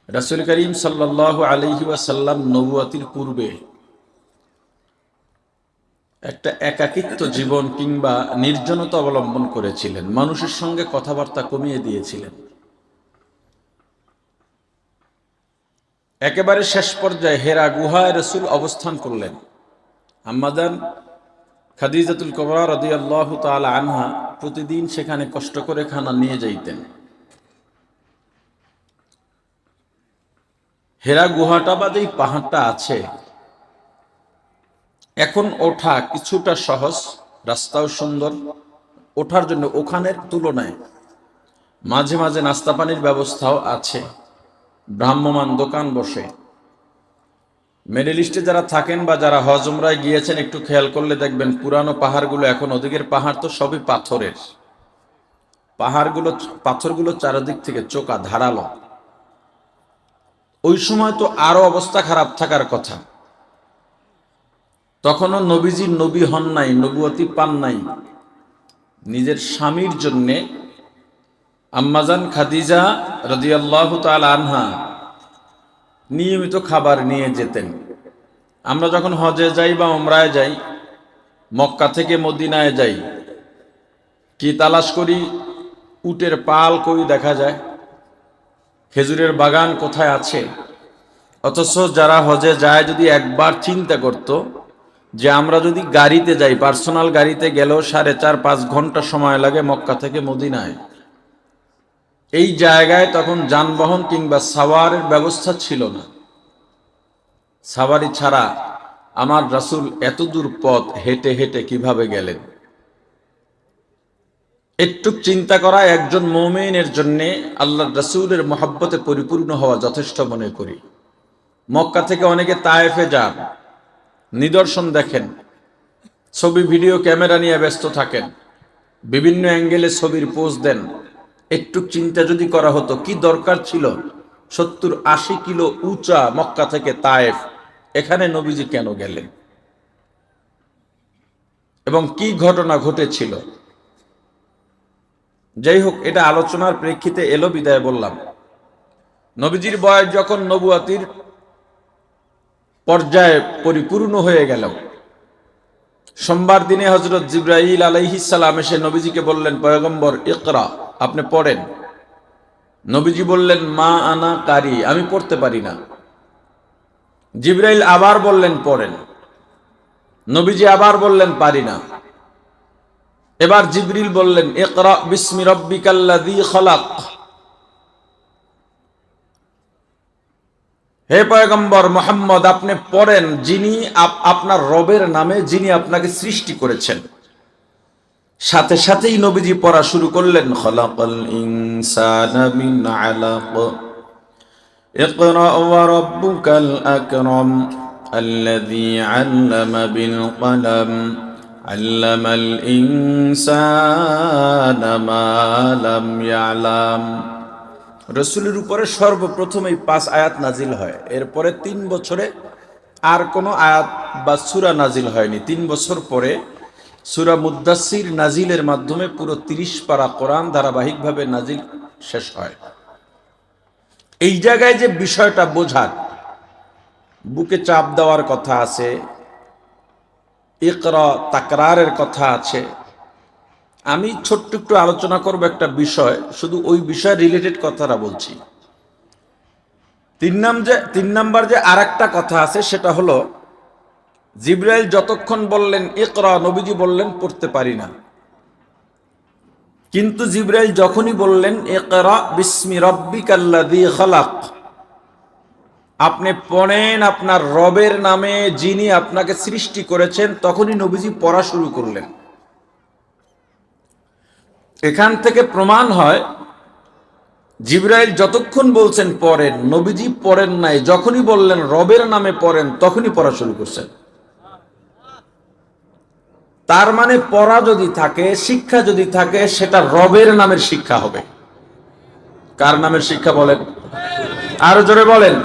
রাসূল করিম সাল্লাল্লাহু আলাইহি ওয়াসাল্লাম নবুয়তির পূর্বে একটা একাকিত্ব জীবন কিংবা নির্জনতা অবলম্বন করেছিলেন। মানুষের সঙ্গে কথাবার্তা কমিয়ে দিয়েছিলেন। একেবারে শেষ পর্যায়ে হেরা গুহায় রাসূল অবস্থান করলেন। আম্মাজান খাদিজাতুল কুবরা রাদিয়াল্লাহু তাআলা আনহা প্রতিদিন সেখানে কষ্ট করে খানা নিয়ে যাইতেন। হেরা গুহাটা বা যেই পাহাড়টা আছে, এখন ওঠা কিছুটা সহজ, রাস্তাও সুন্দর। ওঠার জন্য ওখানের তুলনায় মাঝে মাঝে নাস্তা পানির ব্যবস্থাও আছে, ভ্রাম্যমান দোকান বসে। মিডল ইস্টে যারা থাকেন বা যারা হজ উমরায় গিয়েছেন একটু খেয়াল করলে দেখবেন পুরানো পাহাড়গুলো, এখন ওদিকের পাহাড় তো সবই পাথরের। পাথরগুলো চারিদিক থেকে চোকা ধারালো। ওই সময় তো আরো অবস্থা খারাপ থাকার কথা। তখনও নবীজি নবী হন নাই, নবুয়তি পান নাই। নিজের স্বামীর জন্যে আম্মাজান খাদিজা রাদিয়াল্লাহু তাআলা আনহা নিয়মিত খাবার নিয়ে যেতেন। আমরা যখন হজে যাই বা উমরায় যাই, মক্কা থেকে মদিনায় যাই, কি তালাশ করি? উটের পাল কই দেখা যায়, খেজুরের বাগান কোথায় আছে। অথচ যারা হজে যায় যদি একবার চিন্তা করত যে আমরা যদি গাড়িতে যাই, পার্সোনাল গাড়িতে গেলেও 4.5-5 ঘন্টা সময় লাগে মক্কা থেকে মদিনায়। এই জায়গায় তখন যানবাহন কিংবা সাওয়ারের ব্যবস্থা ছিল না। সাওয়ারি ছাড়া আমার রাসূল এত দূর পথ হেঁটে হেঁটে কিভাবে গেলেন? একটু চিন্তা করা একজন মুমিনের জন্য আল্লাহর রাসূলের মহব্বতে পরিপূর্ণ হওয়া যথেষ্ট মনে করি। মক্কা থেকে অনেকে তায়েফে যান, নিদর্শন দেখেন, ছবি ভিডিও ক্যামেরা নিয়ে ব্যস্ত থাকেন, বিভিন্ন অ্যাঙ্গেলে ছবির পোজ দেন। একটু চিন্তা যদি করা হতো কি দরকার ছিল 70-80 কিলো উঁচা মক্কা থেকে তায়েফ, এখানে নবীজি কেন গেলেন এবং কি ঘটনা ঘটেছিল? যাই হোক, এটা আলোচনার প্রেক্ষিতে এলো বিদায় বললাম। নবীজির বয়স যখন নবুয়তির পর্যায়ে পরিপূর্ণ হয়ে গেল, সোমবার দিনে হযরত জিবরাইল আলাইহিস সালাম এসে নবীজিকে বললেন, পয়গম্বর ইকরা, আপনি পড়েন। নবীজি বললেন, মা আনা কারি, আমি পড়তে পারি না। জিবরাইল আবার বললেন, পড়েন। নবীজি আবার বললেন, পারি না। এবার জিবরিল বললেন, ইকরা বিসমি রাব্বিকাল্লাযী খালাক। হে পয়গম্বর মুহাম্মদ, আপনি পড়েন যিনি আপনার রবের নামে, যিনি আপনাকে সৃষ্টি করেছেন। সাথে সাথেই নবীজি পড়া শুরু করলেন, খালাকাল ইনসানা মিন আলাক, ইকরা ওয়া রাব্বুকাল আকরাম, আল্লাযী আল্লামা বিল কলম, আল্লামাল ইনসানা মা লাম ইয়ালাম। রাসূলের উপরে সর্বপ্রথম এই 5 আয়াত নাজিল হয়। এরপরে 3 বছরে আর কোনো আয়াত বা সূরা নাজিল হয়নি। 3 বছর পরে সূরা মুদ্দাসসির নাজিলের মাধ্যমে পুরো 30 পারা কোরআন ধারাবাহিকভাবে নাজিল শেষ হয়। এই জায়গায় যে বিষয়টা বোঝার, বুকে চাপ দেওয়ার কথা আছে, ইকরা তাকরারের কথা আছে। আমি ছোট্ট একটু আলোচনা করব একটা বিষয়, শুধু ওই বিষয় রিলেটেড কথাটা বলছি। 3 নাম্বার যে আরেকটা কথা আছে সেটা হলো, জিবরাইল যতক্ষণ বললেন ইকরা, নবীজি বললেন পড়তে পারি না। কিন্তু জিবরাইল যখনই বললেন ইকরা বিসমি রাব্বিকাল্লাযী খালাক, আপনি পড়েন আপনার রবের নামে যিনি আপনাকে সৃষ্টি করেছেন, তখনই নবীজি পড়া শুরু করলেন। এখান থেকে প্রমাণ হয় জিবরাইল যতক্ষণ বলছেন পড়েন, নবীজি পড়েন নাই। যখনই বললেন রবের নামে পড়েন, তখনই পড়া শুরু করছেন। তার মানে পড়া যদি থাকে, শিক্ষা যদি থাকে, সেটা রবের নামের শিক্ষা হবে। কার নামের শিক্ষা বলেন? আরো জোরে বলেন।